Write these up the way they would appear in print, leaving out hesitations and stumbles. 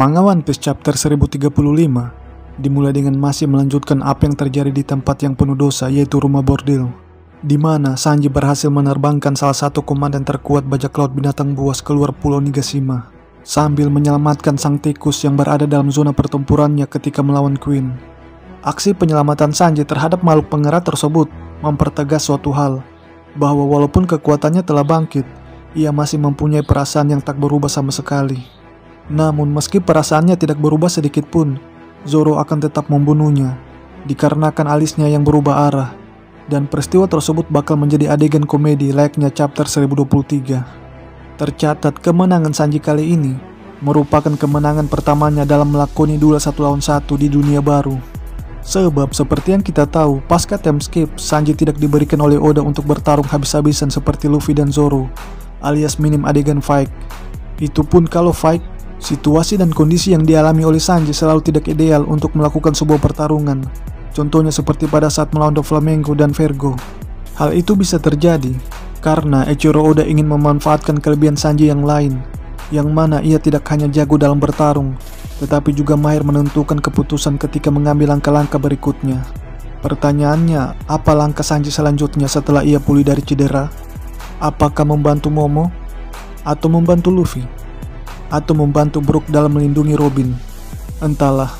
Manga One Piece chapter 1035 dimulai dengan masih melanjutkan apa yang terjadi di tempat yang penuh dosa, yaitu rumah bordil, di mana Sanji berhasil menerbangkan salah satu komandan terkuat bajak laut binatang buas keluar pulau Nigashima sambil menyelamatkan sang tikus yang berada dalam zona pertempurannya ketika melawan Queen. Aksi penyelamatan Sanji terhadap makhluk pengerat tersebut mempertegas suatu hal, bahwa walaupun kekuatannya telah bangkit, ia masih mempunyai perasaan yang tak berubah sama sekali. Namun meski perasaannya tidak berubah sedikit pun, Zoro akan tetap membunuhnya, dikarenakan alisnya yang berubah arah, dan peristiwa tersebut bakal menjadi adegan komedi layaknya chapter 1023. Tercatat kemenangan Sanji kali ini merupakan kemenangan pertamanya dalam melakoni duel 1 lawan 1 di dunia baru. Sebab seperti yang kita tahu, pasca time skip, Sanji tidak diberikan oleh Oda untuk bertarung habis-habisan seperti Luffy dan Zoro, alias minim adegan fight. Itu pun kalau fight, situasi dan kondisi yang dialami oleh Sanji selalu tidak ideal untuk melakukan sebuah pertarungan. Contohnya seperti pada saat melawan Doflamingo dan Vergo. Hal itu bisa terjadi karena Eiichiro Oda ingin memanfaatkan kelebihan Sanji yang lain, yang mana ia tidak hanya jago dalam bertarung, tetapi juga mahir menentukan keputusan ketika mengambil langkah-langkah berikutnya. Pertanyaannya, apa langkah Sanji selanjutnya setelah ia pulih dari cedera? Apakah membantu Momo? Atau membantu Luffy? Atau membantu Brook dalam melindungi Robin? Entahlah.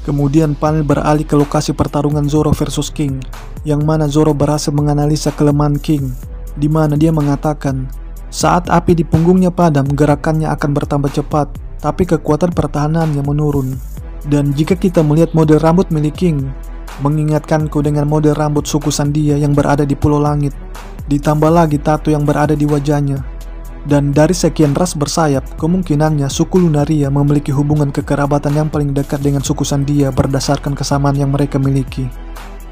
Kemudian panel beralih ke lokasi pertarungan Zoro versus King, yang mana Zoro berhasil menganalisa kelemahan King, di mana dia mengatakan, saat api di punggungnya padam, gerakannya akan bertambah cepat, tapi kekuatan pertahanannya menurun. Dan jika kita melihat model rambut milik King, mengingatkanku dengan model rambut suku Sandia yang berada di Pulau Langit, ditambah lagi tato yang berada di wajahnya. Dan dari sekian ras bersayap, kemungkinannya suku Lunaria memiliki hubungan kekerabatan yang paling dekat dengan suku Sandia berdasarkan kesamaan yang mereka miliki.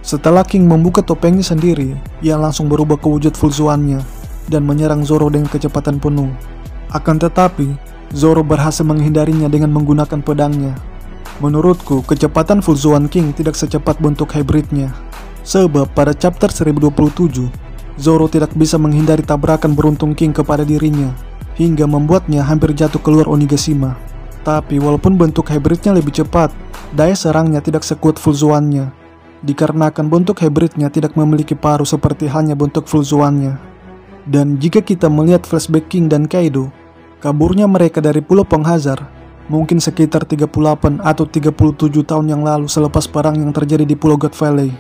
Setelah King membuka topengnya sendiri, ia langsung berubah ke wujud full Zoan-nya dan menyerang Zoro dengan kecepatan penuh. Akan tetapi, Zoro berhasil menghindarinya dengan menggunakan pedangnya. Menurutku, kecepatan full Zoan King tidak secepat bentuk hybridnya. Sebab pada chapter 1027, Zoro tidak bisa menghindari tabrakan beruntung King kepada dirinya, hingga membuatnya hampir jatuh keluar Onigashima. Tapi walaupun bentuk hybridnya lebih cepat, daya serangnya tidak sekuat full Zoan-nya, dikarenakan bentuk hybridnya tidak memiliki paruh seperti halnya bentuk full Zoan-nya. Dan jika kita melihat flashback King dan Kaido, kaburnya mereka dari Pulau Penghazar mungkin sekitar 38 atau 37 tahun yang lalu selepas perang yang terjadi di Pulau God Valley.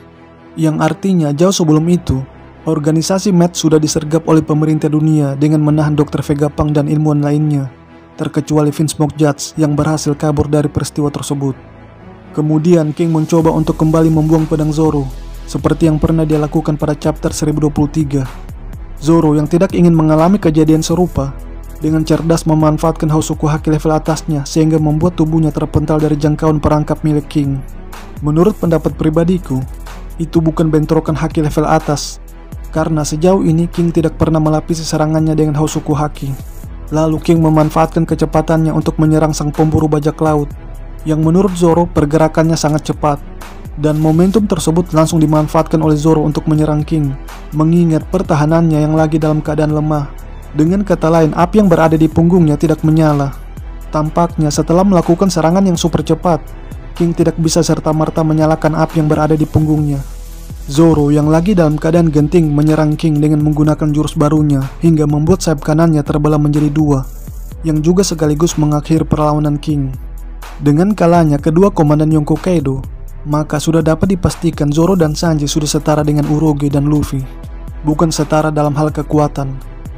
Yang artinya jauh sebelum itu, organisasi MAD sudah disergap oleh pemerintah dunia dengan menahan Dr. Vegapunk dan ilmuwan lainnya, terkecuali Vince McJudge yang berhasil kabur dari peristiwa tersebut. Kemudian King mencoba untuk kembali membuang pedang Zoro, seperti yang pernah dia lakukan pada chapter 1023. Zoro yang tidak ingin mengalami kejadian serupa, dengan cerdas memanfaatkan Hausuku Haki level atasnya sehingga membuat tubuhnya terpental dari jangkauan perangkap milik King. Menurut pendapat pribadiku, itu bukan bentrokan Haki level atas, karena sejauh ini King tidak pernah melapisi serangannya dengan Hausuku Haki. Lalu King memanfaatkan kecepatannya untuk menyerang sang pemburu bajak laut, yang menurut Zoro pergerakannya sangat cepat. Dan momentum tersebut langsung dimanfaatkan oleh Zoro untuk menyerang King, mengingat pertahanannya yang lagi dalam keadaan lemah. Dengan kata lain, api yang berada di punggungnya tidak menyala. Tampaknya setelah melakukan serangan yang super cepat, King tidak bisa serta-merta menyalakan api yang berada di punggungnya. Zoro yang lagi dalam keadaan genting menyerang King dengan menggunakan jurus barunya hingga membuat sayap kanannya terbelah menjadi dua, yang juga sekaligus mengakhiri perlawanan King. Dengan kalahnya kedua komandan Yonko Kaido, maka sudah dapat dipastikan Zoro dan Sanji sudah setara dengan Uroge dan Luffy. Bukan setara dalam hal kekuatan,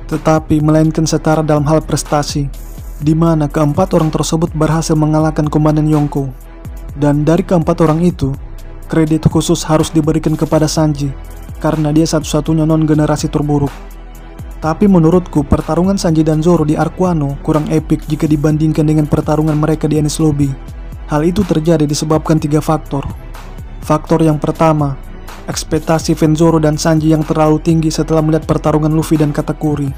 tetapi melainkan setara dalam hal prestasi, di mana keempat orang tersebut berhasil mengalahkan komandan Yonko. Dan dari keempat orang itu, kredit khusus harus diberikan kepada Sanji, karena dia satu-satunya non-generasi terburuk. Tapi menurutku, pertarungan Sanji dan Zoro di Arc Wano kurang epik jika dibandingkan dengan pertarungan mereka di Enies Lobby. Hal itu terjadi disebabkan 3 faktor. Faktor yang pertama, ekspektasi fans Zoro dan Sanji yang terlalu tinggi setelah melihat pertarungan Luffy dan Katakuri,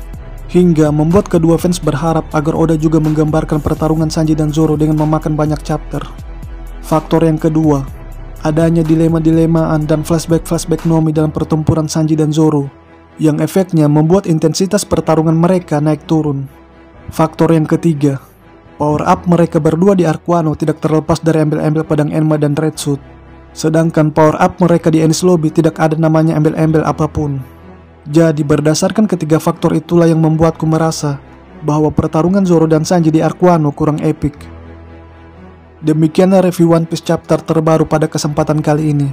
hingga membuat kedua fans berharap agar Oda juga menggambarkan pertarungan Sanji dan Zoro dengan memakan banyak chapter. Faktor yang kedua, adanya dilema-dilemaan dan flashback-flashback Nomi dalam pertempuran Sanji dan Zoro, yang efeknya membuat intensitas pertarungan mereka naik turun. Faktor yang ketiga, Power up mereka berdua di Arc Wano tidak terlepas dari embel-embel pedang Enma dan Red Suit. Sedangkan power up mereka di Enies Lobby tidak ada namanya embel-embel apapun. Jadi berdasarkan ketiga faktor itulah yang membuatku merasa bahwa pertarungan Zoro dan Sanji di Arc Wano kurang epic. Demikianlah review One Piece chapter terbaru pada kesempatan kali ini.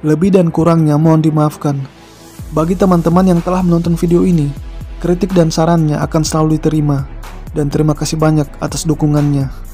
Lebih dan kurangnya mohon dimaafkan. Bagi teman-teman yang telah menonton video ini, kritik dan sarannya akan selalu diterima. Dan terima kasih banyak atas dukungannya.